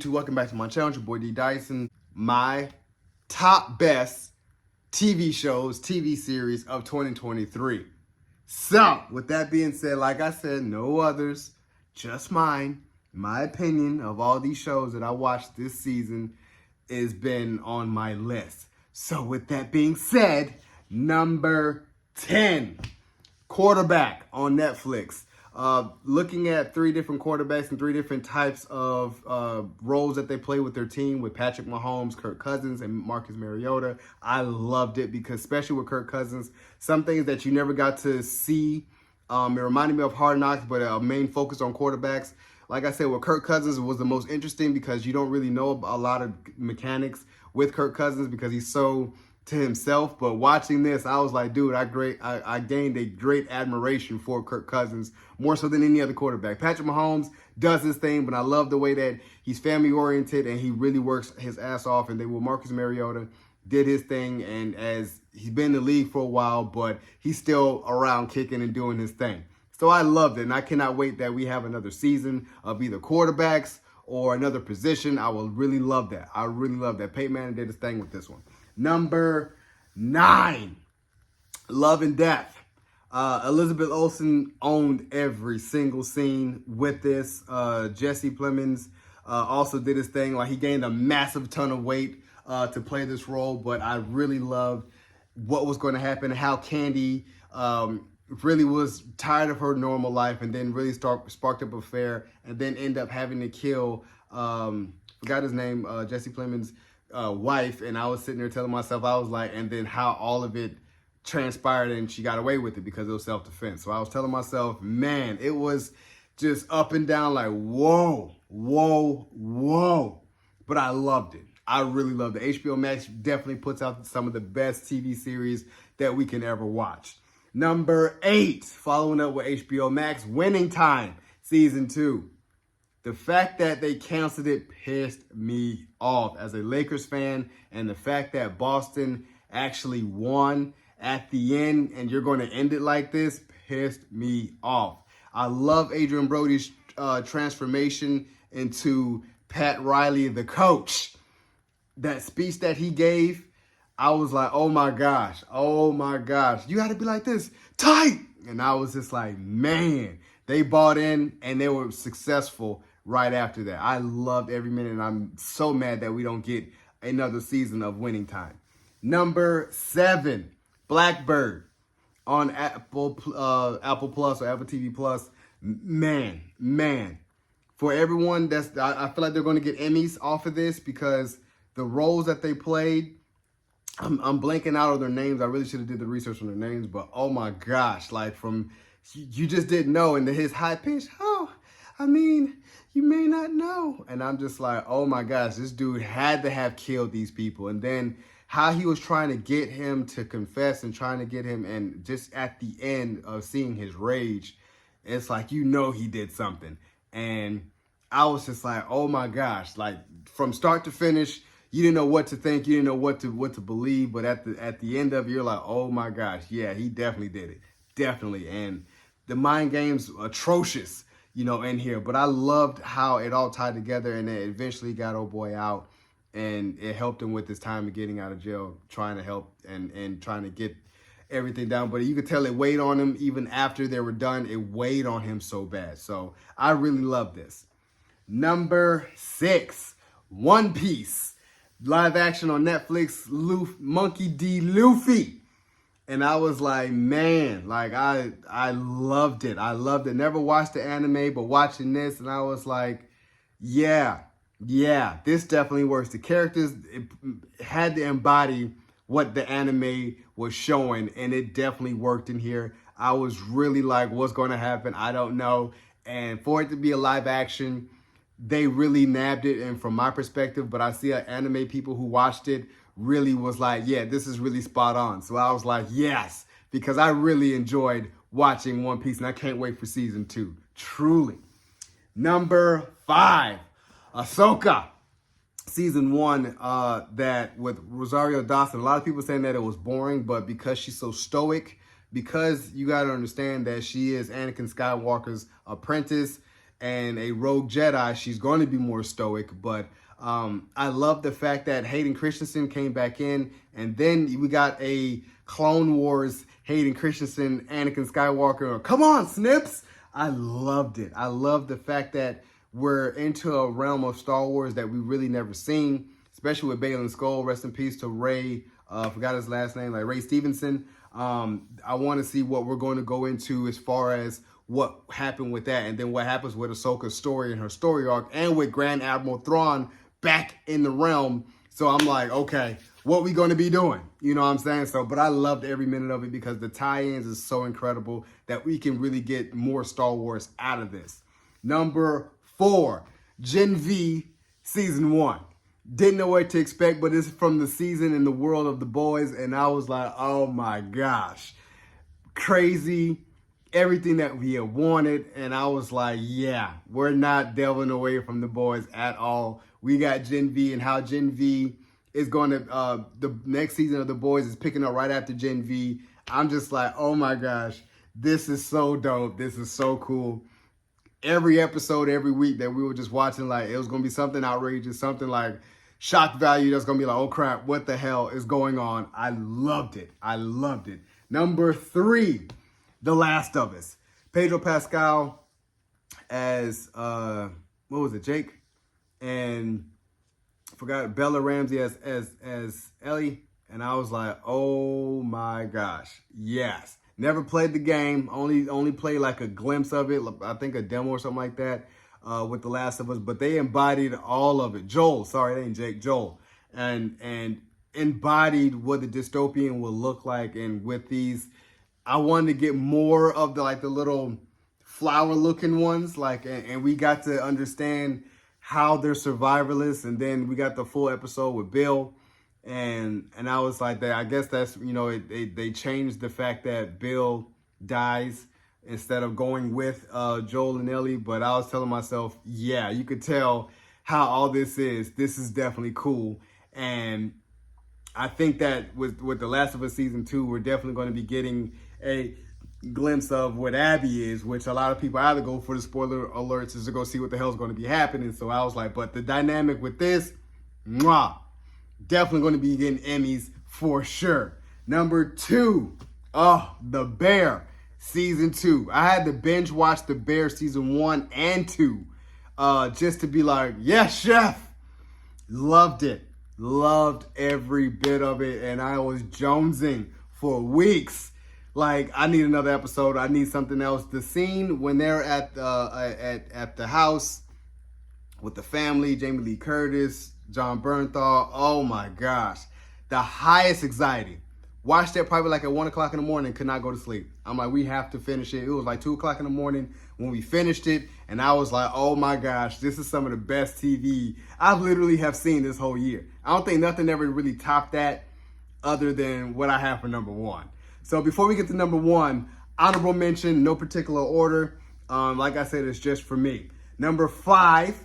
YouTube? Welcome back to my channel. It's your boy D Dyson. My top best TV shows, TV series of 2023. So, with that being said, like I said, no others, just mine. My opinion of all these shows that I watched this season has been on my list. So, with that being said, number 10, Quarterback on Netflix. Looking at 3 different quarterbacks and 3 different types of roles that they play with their team, with Patrick Mahomes, Kirk Cousins, and Marcus Mariota. I loved it because, especially with Kirk Cousins, some things that you never got to see. It reminded me of Hard Knocks, but a main focus on quarterbacks. Like I said, with Kirk Cousins, it was the most interesting because you don't really know a lot of mechanics with Kirk Cousins because he's so to himself. But watching this, I was like, dude, I gained a great admiration for Kirk Cousins, more so than any other quarterback. Patrick Mahomes does his thing, but I love the way that he's family oriented and he really works his ass off. And then with Marcus Mariota, did his thing, and as he's been in the league for a while, but he's still around kicking and doing his thing. So I loved it, and I cannot wait that we have another season of either quarterbacks or another position. I will really love that. I really love that. Peyton Manning did his thing with this one. Number 9, Love and Death. Elizabeth Olsen owned every single scene with this. Jesse Plemons also did his thing. Like, he gained a massive ton of weight to play this role, but I really loved what was going to happen, how Candy really was tired of her normal life and then really sparked up an affair and then end up having to kill, forgot his name, Jesse Plemons' wife. And I was sitting there telling myself, I was like, and then how all of it transpired and she got away with it because it was self-defense. So I was telling myself, man, it was just up and down, like, whoa, whoa, whoa. But I loved it. I really loved it. HBO Max definitely puts out some of the best TV series that we can ever watch. Number 8, following up with HBO Max, Winning Time, Season 2. The fact that they canceled it pissed me off as a Lakers fan, and the fact that Boston actually won at the end and you're going to end it like this pissed me off. I love Adrian Brody's transformation into Pat Riley, the coach. That speech that he gave, I was like, oh my gosh, you got to be like this, tight. And I was just like, man, they bought in and they were successful right after that. I loved every minute, and I'm so mad that we don't get another season of Winning Time. Number 7, Blackbird on Apple Plus or Apple TV Plus. Man. For everyone I feel like they're going to get Emmys off of this because the roles that they played, I'm blanking out on their names. I really should have did the research on their names, but oh my gosh, like, from you just didn't know, and his high pitch, you may not know. And I'm just like, oh my gosh, this dude had to have killed these people. And then how he was trying to get him to confess and trying to get him, and just at the end of seeing his rage, it's like, he did something. And I was just like, oh my gosh, like, from start to finish, you didn't know what to think, you didn't know what to believe, but at the end of it, you're like, oh my gosh, yeah, he definitely did it, definitely. And the mind games, atrocious, in here. But I loved how it all tied together, and it eventually got old boy out, and it helped him with his time of getting out of jail, trying to help and trying to get everything down. But you could tell it weighed on him even after they were done. It weighed on him so bad. So I really love this. Number 6, One Piece. Live action on Netflix, Monkey D. Luffy. And I was like, man, like, I loved it. Never watched the anime, but watching this, and I was like, yeah, this definitely works. The characters had to embody what the anime was showing, and it definitely worked in here. I was really like, what's going to happen? I don't know. And for it to be a live action, they really nabbed it. And from my perspective, but I see anime people who watched it really was like, yeah, this is really spot on. So I was like, yes, because I really enjoyed watching One Piece, and I can't wait for season 2, truly. Number 5, Ahsoka. Season 1, that with Rosario Dawson. A lot of people saying that it was boring, but because she's so stoic, because you got to understand that she is Anakin Skywalker's apprentice, and a rogue Jedi, she's going to be more stoic. But I love the fact that Hayden Christensen came back in, and then we got a Clone Wars Hayden Christensen, Anakin Skywalker. Come on, Snips! I loved it. I love the fact that we're into a realm of Star Wars that we really never seen, especially with Baylan Skoll. Rest in peace to Ray. Forgot his last name, like Ray Stevenson. I want to see what we're going to go into as far as what happened with that, and then what happens with Ahsoka's story and her story arc, and with Grand Admiral Thrawn back in the realm. So I'm like, okay, what we going to be doing? You know what I'm saying? So, but I loved every minute of it because the tie-ins is so incredible that we can really get more Star Wars out of this. Number 4, Gen V Season 1. Didn't know what to expect, but it's from the season in the world of the boys, and I was like, oh my gosh. Crazy. Everything that we had wanted, and I was like, yeah, we're not delving away from the boys at all. We got Gen V, and how Gen V is going to, the next season of the boys is picking up right after Gen V. I'm just like, oh my gosh, this is so dope. This is so cool. Every episode, every week that we were just watching, like, it was going to be something outrageous, something like shock value that's going to be like, oh crap, what the hell is going on? I loved it. I loved it. Number 3. The Last of Us. Pedro Pascal as, what was it, Jake? And I forgot Bella Ramsey as Ellie. And I was like, oh my gosh, yes. Never played the game, only played like a glimpse of it. I think a demo or something like that with The Last of Us. But they embodied all of it. Joel, sorry, it ain't Jake, Joel. And embodied what the dystopian will look like. And with these, I wanted to get more of the little flower looking ones, and we got to understand how they're survivalists, and then we got the full episode with Bill, and I was like, that I guess that's, you know, they changed the fact that Bill dies instead of going with Joel and Ellie, but I was telling myself, yeah, you could tell how all this is definitely cool, and I think that with The Last of Us Season 2, we're definitely going to be getting a glimpse of what Abby is, which a lot of people either go for the spoiler alerts is to go see what the hell's going to be happening. So I was like, but the dynamic with this, mwah, definitely going to be getting Emmys for sure. Number 2, The Bear Season 2. I had to binge watch The Bear Season 1 and 2 just to be like, yes, chef. Loved it. Loved every bit of it, and I was jonesing for weeks. Like, I need another episode. I need something else. The scene when they're at the house with the family, Jamie Lee Curtis, John Bernthal. Oh my gosh, the highest anxiety. Watched that probably like at 1 o'clock in the morning. Could not go to sleep. I'm like, we have to finish it. It was like 2 o'clock in the morning when we finished it, and I was like, oh my gosh, this is some of the best TV I literally have seen this whole year. I don't think nothing ever really topped that other than what I have for number 1. So before we get to number 1, honorable mention, no particular order. Like I said, it's just for me. Number 5,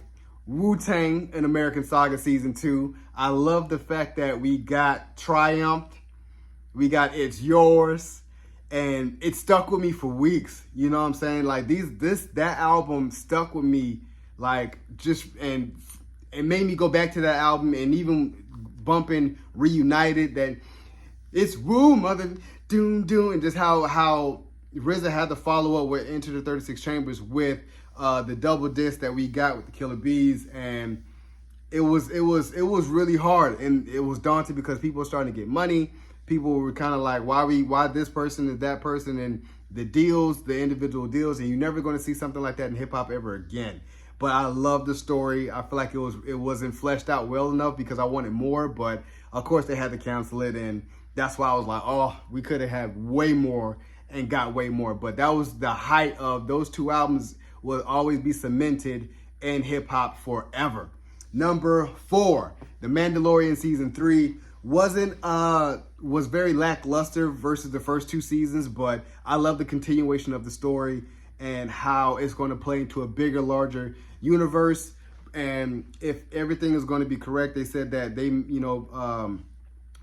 Wu-Tang in American Saga Season 2. I love the fact that we got Triumphed. We got It's Yours. And it stuck with me for weeks. You know what I'm saying? Like that album stuck with me, like, and it made me go back to that album, and even bumping Reunited, that it's Woo Mother Doom Doom, and just how RZA had to follow up with Enter the 36 Chambers with the double disc that we got with the Killer Bees, and it was really hard, and it was daunting because people were starting to get money. People were kind of like, why this person is that person, and the deals, the individual deals, and you're never going to see something like that in hip hop ever again. But I love the story. I feel like it wasn't fleshed out well enough because I wanted more, but of course they had to cancel it, and that's why I was like, oh, we could have had way more and got way more. But that was the height of those 2 albums, will always be cemented in hip hop forever. Number 4, The Mandalorian Season 3 was very lackluster versus the first 2 seasons, but I love the continuation of the story and how it's going to play into a bigger, larger universe. And if everything is going to be correct, they said that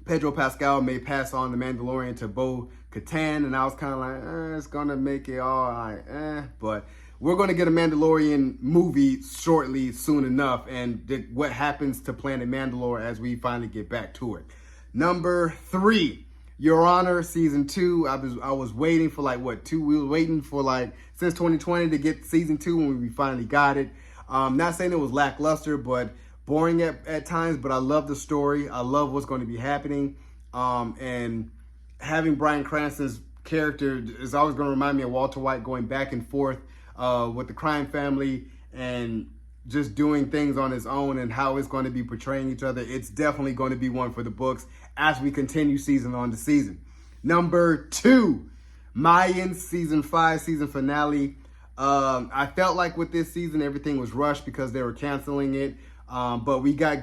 Pedro Pascal may pass on the Mandalorian to Bo-Katan, and I was kind of like, it's going to make it all right, but we're going to get a Mandalorian movie shortly, soon enough, and what happens to Planet Mandalore as we finally get back to it. Number 3, Your Honor, season 2. I was waiting for like what, we were waiting for like since 2020 to get season 2 when we finally got it. Not saying it was lackluster, but boring at times, but I love the story. I love what's going to be happening. And having Bryan Cranston's character is always going to remind me of Walter White, going back and forth with the crime family and just doing things on his own, and how it's going to be portraying each other. It's definitely going to be one for the books as we continue season on to season. Number 2, Mayans season 5, season finale. I felt like with this season, everything was rushed because they were canceling it. But we got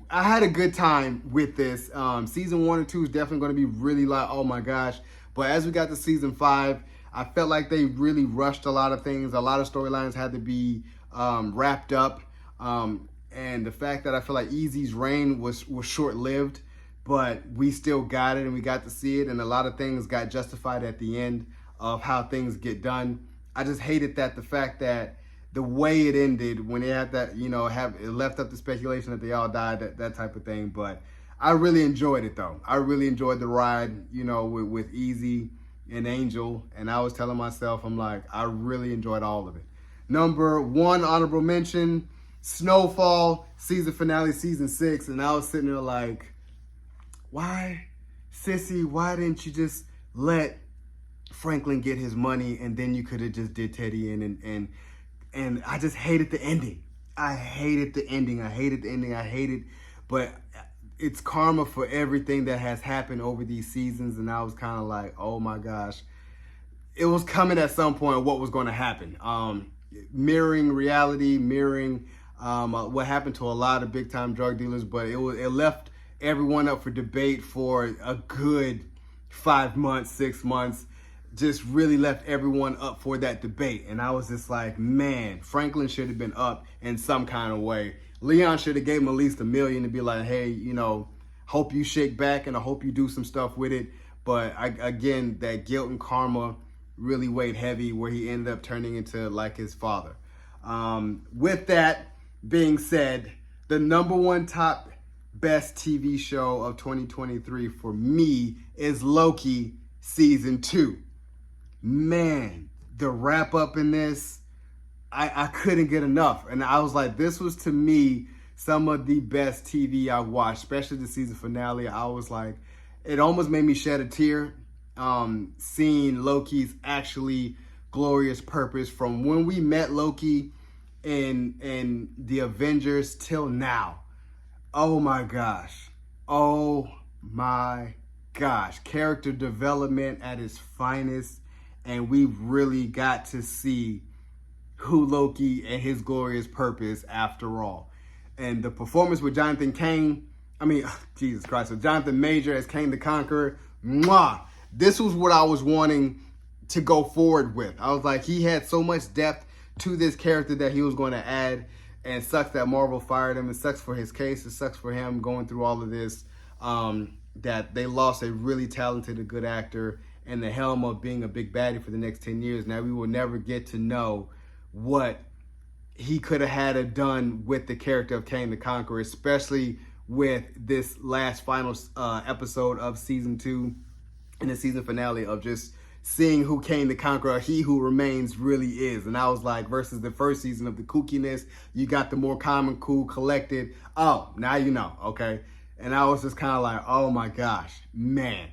I had a good time with this. Season 1 and 2 is definitely going to be really like, oh my gosh. But as we got to season 5, I felt like they really rushed a lot of things. A lot of storylines had to be wrapped up. And the fact that I feel like Easy's reign was short-lived, but we still got it and we got to see it. And a lot of things got justified at the end of how things get done. I just hated the fact that the way it ended, when they had that, it left up to speculation that they all died, that type of thing. But I really enjoyed it though. I really enjoyed the ride, with Easy and Angel. And I was telling myself, I'm like, I really enjoyed all of it. Number 1 honorable mention, Snowfall season finale, season 6. And I was sitting there like, why, sissy, why didn't you just let Franklin get his money and then you could have just did Teddy in? And I just hated the ending. I hated the ending. But it's karma for everything that has happened over these seasons. And I was kind of like, oh my gosh. It was coming at some point what was going to happen. Mirroring reality, what happened to a lot of big time drug dealers. But it left everyone up for debate for a good 5 months, 6 months. Just really left everyone up for that debate. And I was just like, man, Franklin should have been up in some kind of way. Leon should have gave him at least $1 million to be like, hey, hope you shake back and I hope you do some stuff with it. But again, that guilt and karma really weighed heavy, where he ended up turning into like his father. With that being said, the number 1 top best TV show of 2023 for me is Loki season 2. Man, the wrap up in this, I couldn't get enough. And I was like, this was to me some of the best TV I've watched, especially the season finale. I was like, it almost made me shed a tear seeing Loki's actually glorious purpose from when we met Loki in the Avengers till now. Oh my gosh. Character development at its finest. And we've really got to see who Loki and his glorious purpose after all. And the performance with Jonathan Major as Kang the Conqueror, mwah! This was what I was wanting to go forward with. I was like, he had so much depth to this character that he was going to add. And it sucks that Marvel fired him. It sucks for his case. It sucks for him going through all of this. That they lost a really talented, a good actor in the helm of being a big baddie for the next 10 years. Now we will never get to know what he could have had done with the character of Kang the Conqueror, especially with this last final episode of season 2 and the season finale of just seeing who Kang the Conqueror, he who remains, really is. And I was like, versus the first season of the kookiness, you got the more calm and cool, collected. Oh, now you know, okay? And I was just kind of like, oh my gosh, man.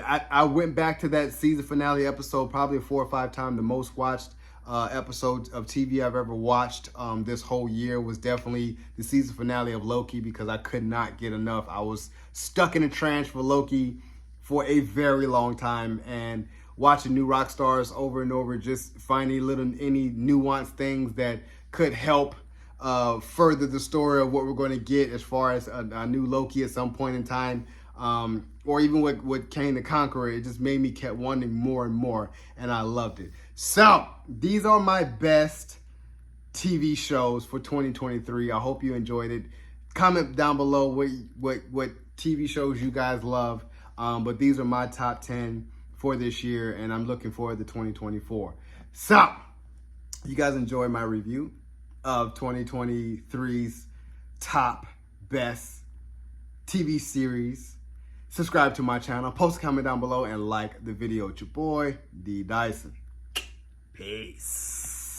I went back to that season finale episode probably 4 or 5 times. The most watched episodes of TV I've ever watched this whole year was definitely the season finale of Loki, because I could not get enough. I was stuck in a trance for Loki for a very long time, and watching new rock stars over and over, just finding any nuanced things that could help further the story of what we're going to get as far as a new Loki at some point in time. Or even with Kang the Conqueror, it just made me kept wanting more and more, and I loved it. So these are my best TV shows for 2023. I hope you enjoyed it. Comment down below what TV shows you guys love. But these are my top 10 for this year, and I'm looking forward to 2024. So, you guys enjoy my review of 2023's top best TV series. Subscribe to my channel, post a comment down below, and like the video. It's your boy, D. Dyson. Peace.